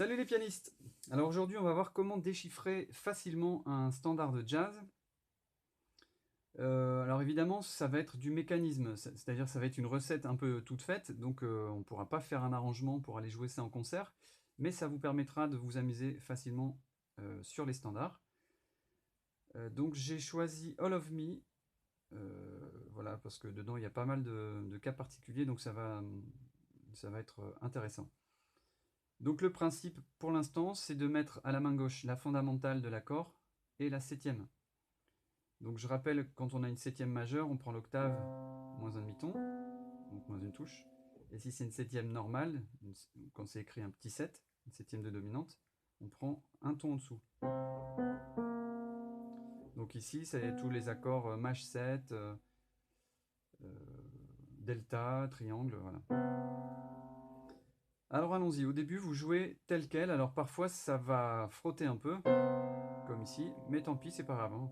Salut les pianistes! Alors aujourd'hui, on va voir comment déchiffrer facilement un standard de jazz. Alors évidemment, ça va être du mécanisme, c'est-à-dire ça va être une recette un peu toute faite, donc on ne pourra pas faire un arrangement pour aller jouer ça en concert, mais ça vous permettra de vous amuser facilement, sur les standards. Donc j'ai choisi All of Me, voilà, parce que dedans il y a pas mal de cas particuliers, donc ça va être intéressant. Donc le principe pour l'instant, c'est de mettre à la main gauche la fondamentale de l'accord et la septième. Donc je rappelle, quand on a une septième majeure, on prend l'octave moins un demi-ton, donc moins une touche. Et si c'est une septième normale, quand c'est écrit un petit 7, une septième de dominante, on prend un ton en dessous. Donc ici, c'est tous les accords maj 7, delta, triangle, voilà. Alors allons-y, au début vous jouez tel quel, alors parfois ça va frotter un peu, comme ici, mais tant pis, c'est pas grave, hein.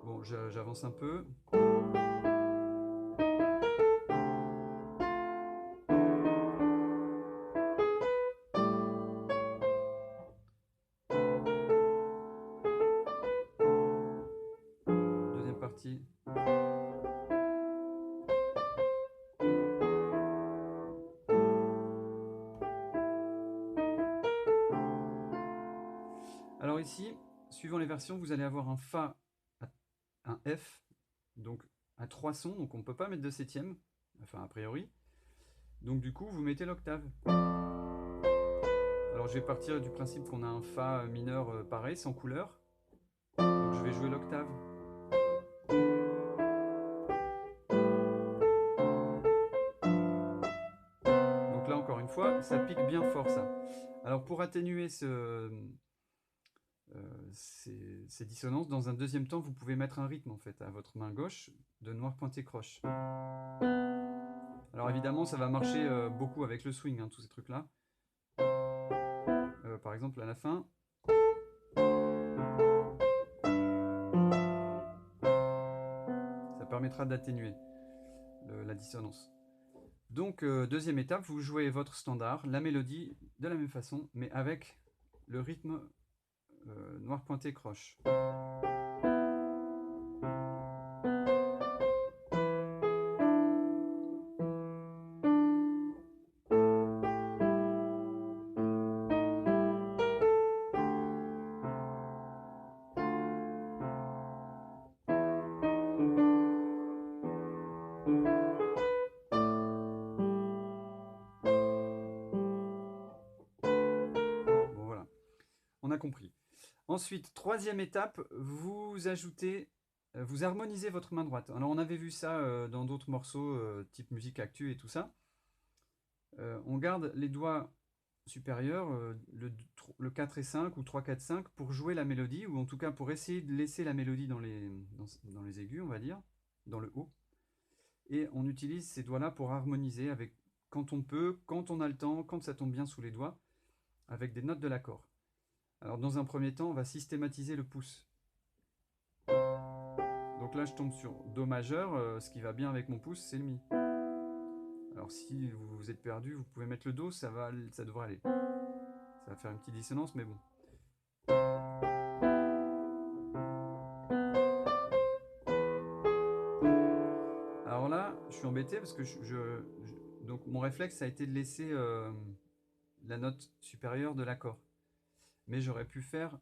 Bon, j'avance un peu. Deuxième partie. Alors ici, suivant les versions, vous allez avoir un Fa, un F, donc à 3 sons, donc on ne peut pas mettre de septième, enfin a priori. Donc du coup, vous mettez l'octave. Alors je vais partir du principe qu'on a un Fa mineur pareil, sans couleur. Donc je vais jouer l'octave. Donc là encore une fois, ça pique bien fort ça. Alors pour atténuer ces dissonances, dans un deuxième temps, vous pouvez mettre un rythme en fait à votre main gauche de noir pointé croche. Alors évidemment, ça va marcher beaucoup avec le swing, hein, tous ces trucs-là. Par exemple, à la fin, ça permettra d'atténuer la dissonance. Donc, deuxième étape, vous jouez votre standard, la mélodie, de la même façon, mais avec le rythme noir pointé croche. Bon, voilà, on a compris. Ensuite, troisième étape, vous ajoutez, vous harmonisez votre main droite. Alors, on avait vu ça dans d'autres morceaux, type musique actu et tout ça. On garde les doigts supérieurs, le 4 et 5 ou 3, 4, 5 pour jouer la mélodie, ou en tout cas pour essayer de laisser la mélodie dans les aigus, on va dire, dans le haut. Et on utilise ces doigts-là pour harmoniser avec, quand on peut, quand on a le temps, quand ça tombe bien sous les doigts, avec des notes de l'accord. Alors dans un premier temps, on va systématiser le pouce. Donc là, je tombe sur Do majeur, ce qui va bien avec mon pouce, c'est le Mi. Alors si vous êtes perdu, vous pouvez mettre le Do, ça devrait aller. Ça va faire une petite dissonance, mais bon. Alors là, je suis embêté parce que donc mon réflexe a été de laisser la note supérieure de l'accord. Mais j'aurais pu faire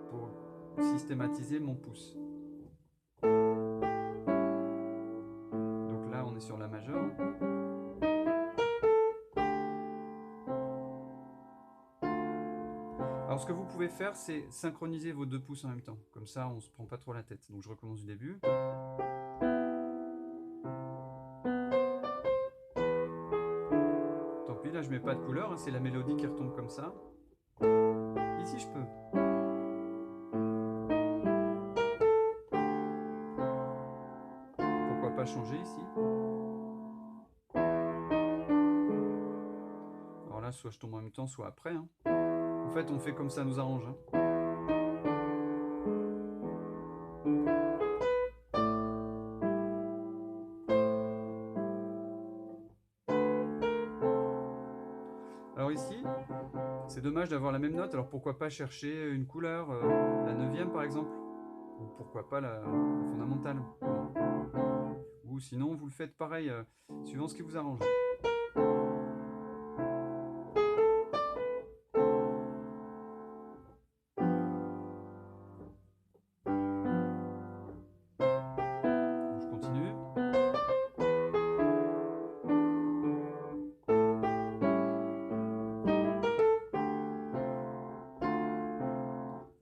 pour systématiser mon pouce. Donc là, on est sur la majeure. Alors ce que vous pouvez faire, c'est synchroniser vos deux pouces en même temps. Comme ça, on ne se prend pas trop la tête. Donc je recommence du début. Tant pis, là je mets pas de couleur, hein, c'est la mélodie qui retombe comme ça. Ici je peux. Pourquoi pas changer ici? Alors là, soit je tombe en même temps, soit après, hein. En fait, on fait comme ça nous arrange, hein. C'est dommage d'avoir la même note, alors pourquoi pas chercher une couleur, la 9e par exemple, ou pourquoi pas la fondamentale. Ou sinon vous le faites pareil, suivant ce qui vous arrange. Je continue.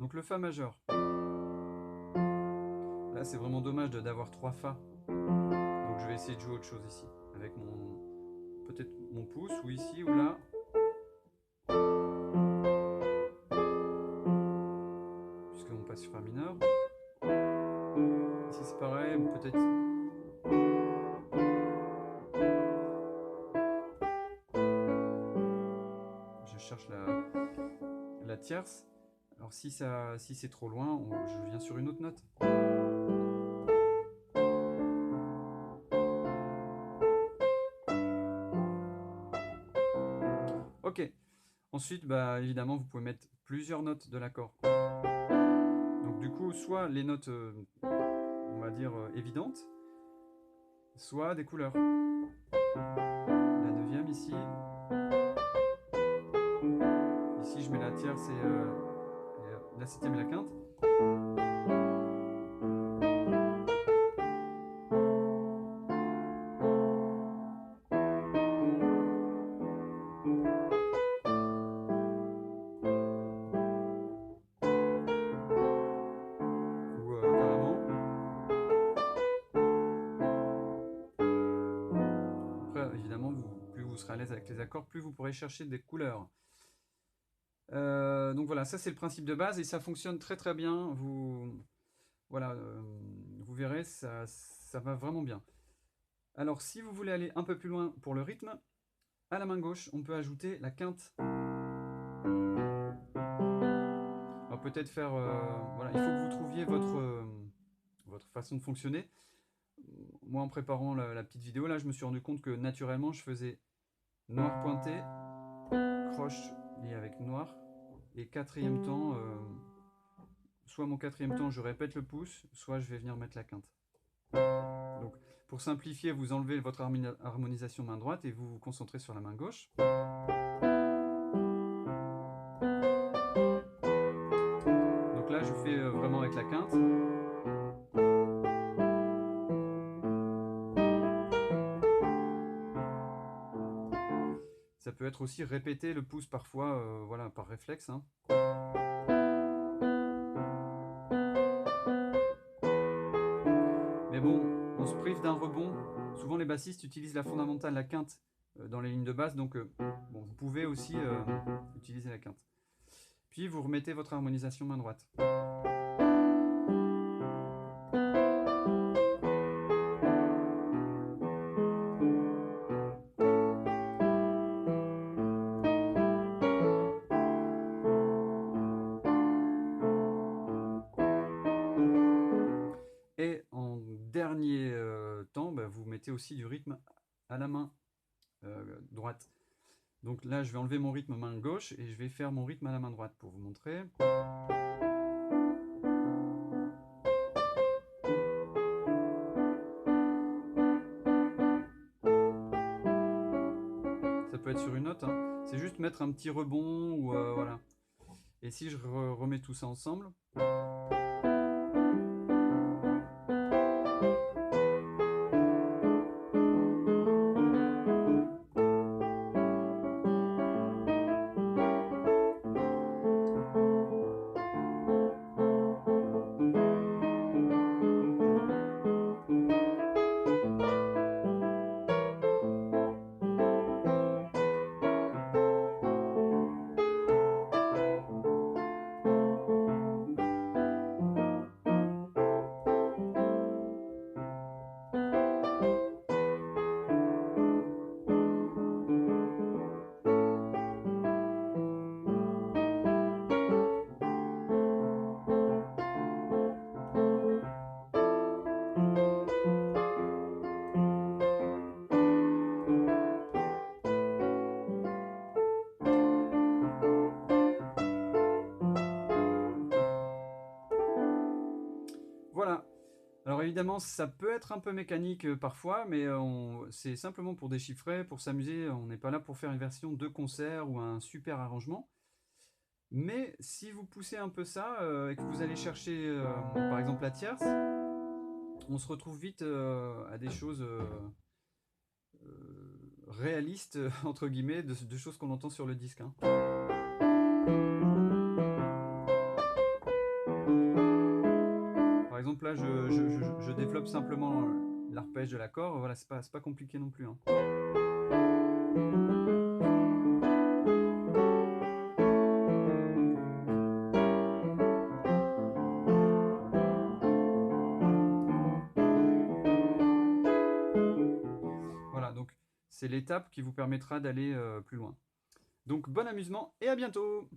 Donc le Fa majeur. Là c'est vraiment dommage d'avoir 3 Fa. Donc je vais essayer de jouer autre chose ici. Avec peut-être mon pouce, ou ici, ou là. Puisqu'on passe sur Fa mineur. Ici c'est pareil, peut-être... Je cherche la tierce. Alors si c'est trop loin, je viens sur une autre note. Ok. Ensuite, bah, évidemment, vous pouvez mettre plusieurs notes de l'accord. Donc du coup, soit les notes, on va dire, évidentes, soit des couleurs. La 9e ici. Ici, je mets la tierce et la 7e et la quinte. Évidemment, plus vous serez à l'aise avec les accords, plus vous pourrez chercher des couleurs. Donc voilà, ça c'est le principe de base et ça fonctionne très très bien. Voilà, vous verrez, ça va vraiment bien. Alors si vous voulez aller un peu plus loin pour le rythme, à la main gauche, on peut ajouter la quinte. Alors peut-être faire... voilà, il faut que vous trouviez votre façon de fonctionner. Moi, en préparant la petite vidéo, là, je me suis rendu compte que naturellement, je faisais noir pointé, croche lié avec noir, et 4e temps, soit mon 4e temps, je répète le pouce, soit je vais venir mettre la quinte. Donc, pour simplifier, vous enlevez votre harmonisation main droite et vous vous concentrez sur la main gauche. Donc là, je fais vraiment avec la quinte. Ça peut être aussi répéter le pouce parfois, voilà, par réflexe. Hein. Mais bon, on se prive d'un rebond. Souvent les bassistes utilisent la fondamentale, la quinte, dans les lignes de basse, donc bon, vous pouvez aussi utiliser la quinte. Puis vous remettez votre harmonisation main droite. Et en dernier temps, bah, vous mettez aussi du rythme à la main droite. Donc là, je vais enlever mon rythme main gauche et je vais faire mon rythme à la main droite pour vous montrer. Ça peut être sur une note, hein. C'est juste mettre un petit rebond ou voilà. Et si je remets tout ça ensemble. Voilà. Alors évidemment, ça peut être un peu mécanique parfois, mais c'est simplement pour déchiffrer, pour s'amuser. On n'est pas là pour faire une version de concert ou un super arrangement. Mais si vous poussez un peu ça et que vous allez chercher par exemple la tierce, on se retrouve vite à des choses réalistes, entre guillemets, de choses qu'on entend sur le disque, hein. Par exemple, là, je développe simplement l'arpège de l'accord. Voilà, c'est pas compliqué non plus, hein. Voilà, donc c'est l'étape qui vous permettra d'aller plus loin. Donc bon amusement et à bientôt!